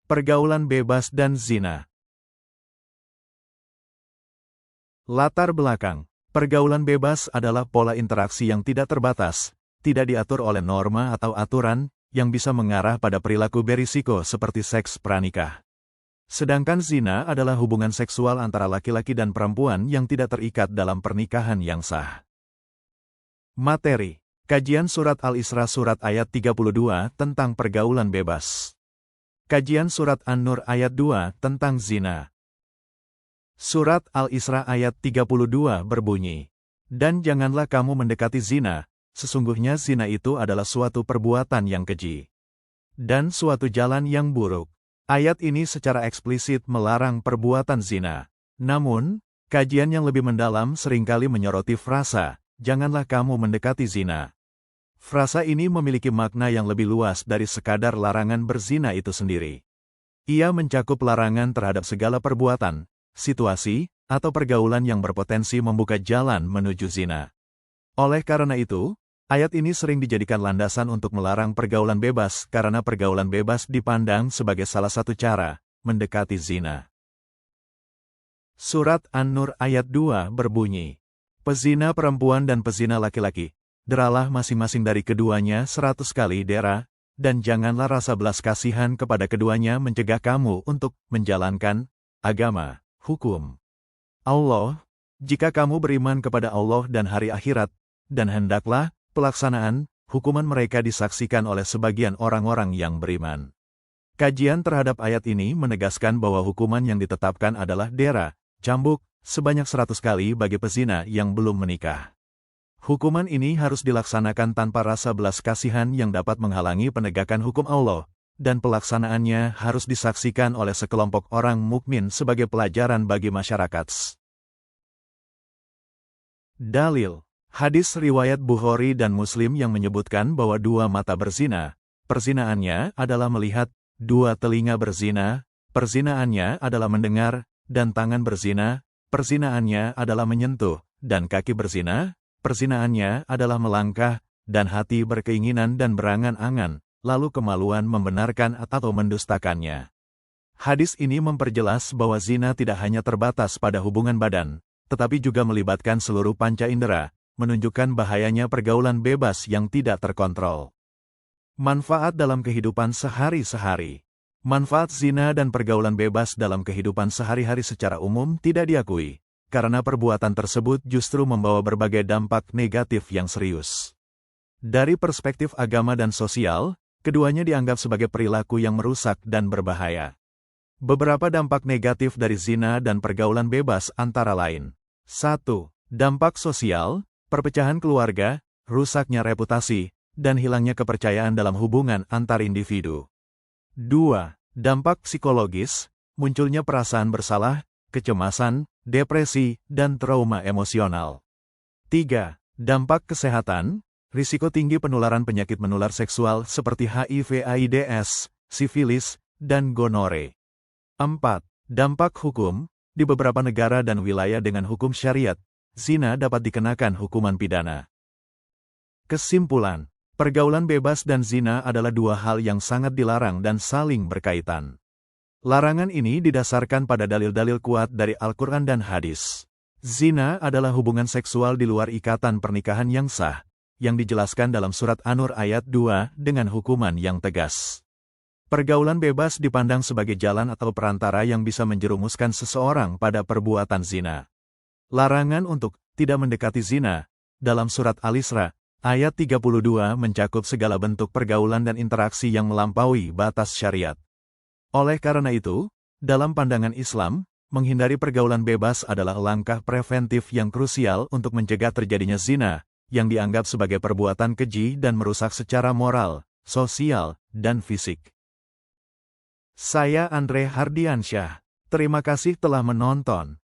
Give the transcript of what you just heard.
pergaulan bebas dan zina. Latar belakang. Pergaulan bebas adalah pola interaksi yang tidak terbatas, tidak diatur oleh norma atau aturan, yang bisa mengarah pada perilaku berisiko seperti seks pranikah. Sedangkan zina adalah hubungan seksual antara laki-laki dan perempuan yang tidak terikat dalam pernikahan yang sah. Materi. Kajian Surat Al-Isra Surat ayat 32 tentang pergaulan bebas. Kajian Surat An-Nur ayat 2 tentang zina. Surat Al-Isra ayat 32 berbunyi, "Dan janganlah kamu mendekati zina, sesungguhnya zina itu adalah suatu perbuatan yang keji dan suatu jalan yang buruk." Ayat ini secara eksplisit melarang perbuatan zina. Namun, kajian yang lebih mendalam seringkali menyoroti frasa, "Janganlah kamu mendekati zina." Frasa ini memiliki makna yang lebih luas dari sekadar larangan berzina itu sendiri. Ia mencakup larangan terhadap segala perbuatan, situasi, atau pergaulan yang berpotensi membuka jalan menuju zina. Oleh karena itu, ayat ini sering dijadikan landasan untuk melarang pergaulan bebas karena pergaulan bebas dipandang sebagai salah satu cara mendekati zina. Surat An-Nur ayat 2 berbunyi, "Pezina perempuan dan pezina laki-laki, deralah masing-masing dari keduanya 100 kali dera, dan janganlah rasa belas kasihan kepada keduanya mencegah kamu untuk menjalankan agama, hukum Allah, jika kamu beriman kepada Allah dan hari akhirat, dan hendaklah pelaksanaan hukuman mereka disaksikan oleh sebagian orang-orang yang beriman." Kajian terhadap ayat ini menegaskan bahwa hukuman yang ditetapkan adalah dera, cambuk, sebanyak 100 kali bagi pezina yang belum menikah. Hukuman ini harus dilaksanakan tanpa rasa belas kasihan yang dapat menghalangi penegakan hukum Allah, dan pelaksanaannya harus disaksikan oleh sekelompok orang mukmin sebagai pelajaran bagi masyarakat. Dalil. Hadis riwayat Bukhari dan Muslim yang menyebutkan bahwa dua mata berzina, perzinaannya adalah melihat, dua telinga berzina, perzinaannya adalah mendengar, dan tangan berzina, perzinaannya adalah menyentuh, dan kaki berzina, perzinaannya adalah melangkah, dan hati berkeinginan dan berangan-angan, lalu kemaluan membenarkan atau mendustakannya. Hadis ini memperjelas bahwa zina tidak hanya terbatas pada hubungan badan, tetapi juga melibatkan seluruh panca indera, menunjukkan bahayanya pergaulan bebas yang tidak terkontrol. Manfaat dalam kehidupan sehari-hari. Manfaat zina dan pergaulan bebas dalam kehidupan sehari-hari secara umum tidak diakui, karena perbuatan tersebut justru membawa berbagai dampak negatif yang serius. Dari perspektif agama dan sosial, keduanya dianggap sebagai perilaku yang merusak dan berbahaya. Beberapa dampak negatif dari zina dan pergaulan bebas antara lain. 1. Dampak sosial, perpecahan keluarga, rusaknya reputasi, dan hilangnya kepercayaan dalam hubungan antar individu. 2. Dampak psikologis, munculnya perasaan bersalah, kecemasan, depresi, dan trauma emosional. 3. Dampak kesehatan, risiko tinggi penularan penyakit menular seksual seperti HIV/AIDS, sifilis, dan gonore. 4. Dampak hukum, di beberapa negara dan wilayah dengan hukum syariat, zina dapat dikenakan hukuman pidana. Kesimpulan, pergaulan bebas dan zina adalah dua hal yang sangat dilarang dan saling berkaitan. Larangan ini didasarkan pada dalil-dalil kuat dari Al-Quran dan hadis. Zina adalah hubungan seksual di luar ikatan pernikahan yang sah, yang dijelaskan dalam surat An-Nur ayat 2 dengan hukuman yang tegas. Pergaulan bebas dipandang sebagai jalan atau perantara yang bisa menjerumuskan seseorang pada perbuatan zina. Larangan untuk tidak mendekati zina, dalam surat Al-Isra, ayat 32 mencakup segala bentuk pergaulan dan interaksi yang melampaui batas syariat. Oleh karena itu, dalam pandangan Islam, menghindari pergaulan bebas adalah langkah preventif yang krusial untuk mencegah terjadinya zina, yang dianggap sebagai perbuatan keji dan merusak secara moral, sosial, dan fisik. Saya Andre Hardiansyah. Terima kasih telah menonton.